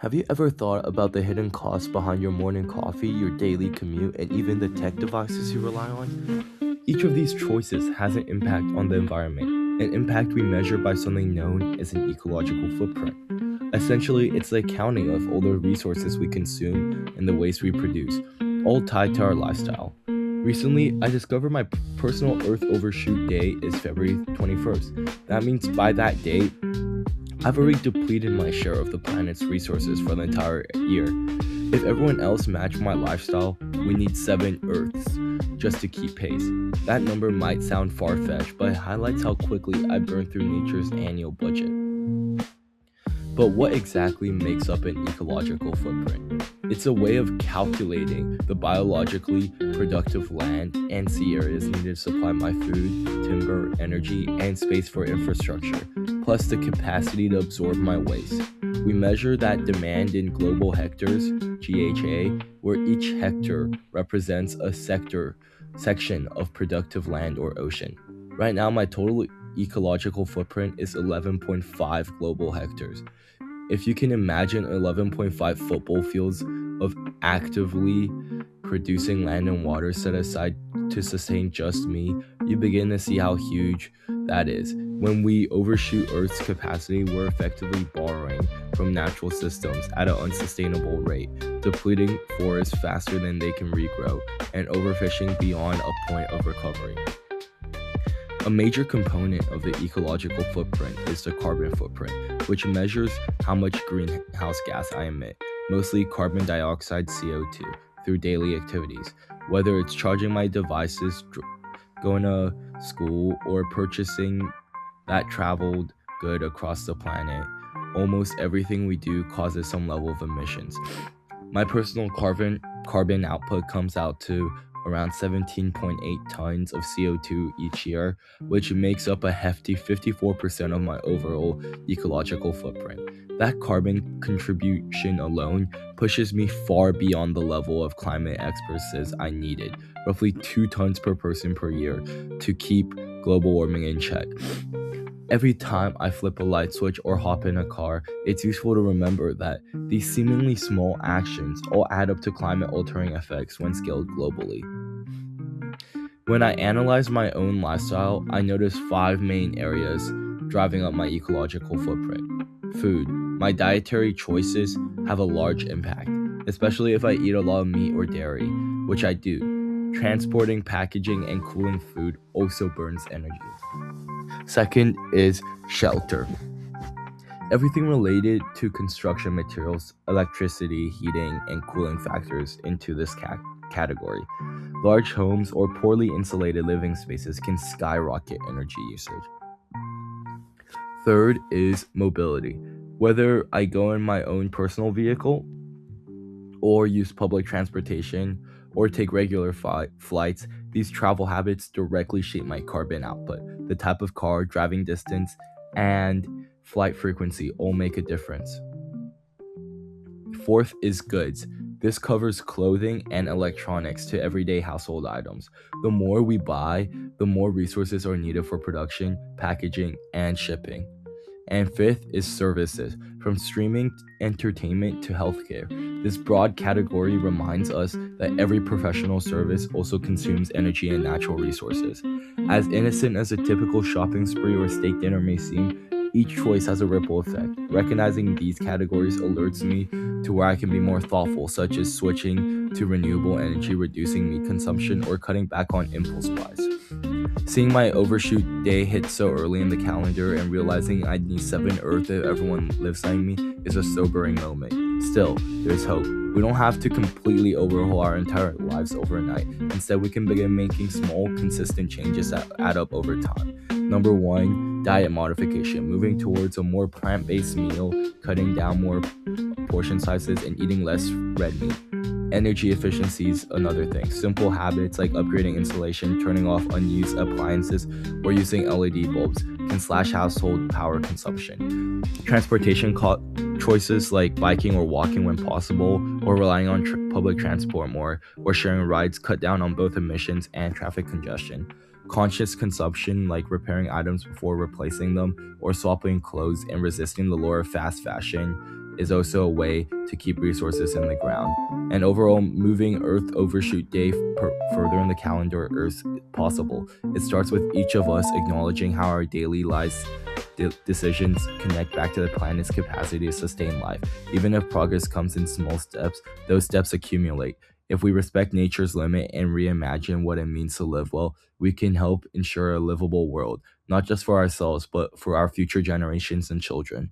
Have you ever thought about the hidden costs behind your morning coffee, your daily commute, and even the tech devices you rely on? Each of these choices has an impact on the environment, an impact we measure by something known as an ecological footprint. Essentially, it's the accounting of all the resources we consume and the waste we produce, all tied to our lifestyle. Recently, I discovered my personal Earth Overshoot Day is February 21st. That means by that date, I've already depleted my share of the planet's resources for the entire year. If everyone else matched my lifestyle, we need 7 Earths just to keep pace. That number might sound far-fetched, but it highlights how quickly I burn through nature's annual budget. But what exactly makes up an ecological footprint? It's a way of calculating the biologically productive land and sea areas needed to supply my food, timber, energy, and space for infrastructure, plus the capacity to absorb my waste. We measure that demand in global hectares, GHA, where each hectare represents a section of productive land or ocean. Right now, my total ecological footprint is 11.5 global hectares. If you can imagine 11.5 football fields of actively producing land and water set aside to sustain just me, you begin to see how huge that is. When we overshoot Earth's capacity, we're effectively borrowing from natural systems at an unsustainable rate, depleting forests faster than they can regrow, and overfishing beyond a point of recovery. A major component of the ecological footprint is the carbon footprint, which measures how much greenhouse gas I emit, mostly carbon dioxide CO2, through daily activities. Whether it's charging my devices, going to school, or purchasing that traveled good across the planet, almost everything we do causes some level of emissions. My personal carbon output comes out to around 17.8 tons of CO2 each year, which makes up a hefty 54% of my overall ecological footprint. That carbon contribution alone pushes me far beyond the level of climate experts says I needed, roughly 2 tons per person per year, to keep global warming in check. Every time I flip a light switch or hop in a car, it's useful to remember that these seemingly small actions all add up to climate-altering effects when scaled globally. When I analyze my own lifestyle, I notice 5 main areas driving up my ecological footprint. Food. My dietary choices have a large impact, especially if I eat a lot of meat or dairy, which I do. Transporting, packaging, and cooling food also burns energy. Second is shelter. Everything related to construction materials, electricity, heating, and cooling factors into this category. Large homes or poorly insulated living spaces can skyrocket energy usage. Third is mobility. Whether I go in my own personal vehicle or use public transportation or take regular flights, these travel habits directly shape my carbon output. The type of car, driving distance, and flight frequency all make a difference. Fourth is goods. This covers clothing and electronics to everyday household items. The more we buy, the more resources are needed for production, packaging, and shipping. And fifth is services, from streaming entertainment to healthcare. This broad category reminds us that every professional service also consumes energy and natural resources. As innocent as a typical shopping spree or steak dinner may seem, each choice has a ripple effect. Recognizing these categories alerts me to where I can be more thoughtful, such as switching to renewable energy, reducing meat consumption, or cutting back on impulse buys. Seeing my overshoot day hit so early in the calendar and realizing I'd need 7 Earth if everyone lives like me is a sobering moment. Still, there's hope. We don't have to completely overhaul our entire lives overnight. Instead, we can begin making small, consistent changes that add up over time. Number 1, diet modification. Moving towards a more plant-based meal, cutting down more portion sizes, and eating less red meat. Energy efficiency is another thing. Simple habits like upgrading insulation, turning off unused appliances, or using LED bulbs can slash household power consumption. Transportation choices like biking or walking when possible, or relying on public transport more, or sharing rides cut down on both emissions and traffic congestion. Conscious consumption like repairing items before replacing them, or swapping clothes and resisting the lure of fast fashion is also a way to keep resources in the ground. And overall, moving Earth overshoot day further in the calendar is possible. It starts with each of us acknowledging how our daily lives decisions connect back to the planet's capacity to sustain life. Even if progress comes in small steps, those steps accumulate. If we respect nature's limit and reimagine what it means to live well, we can help ensure a livable world, not just for ourselves, but for our future generations and children.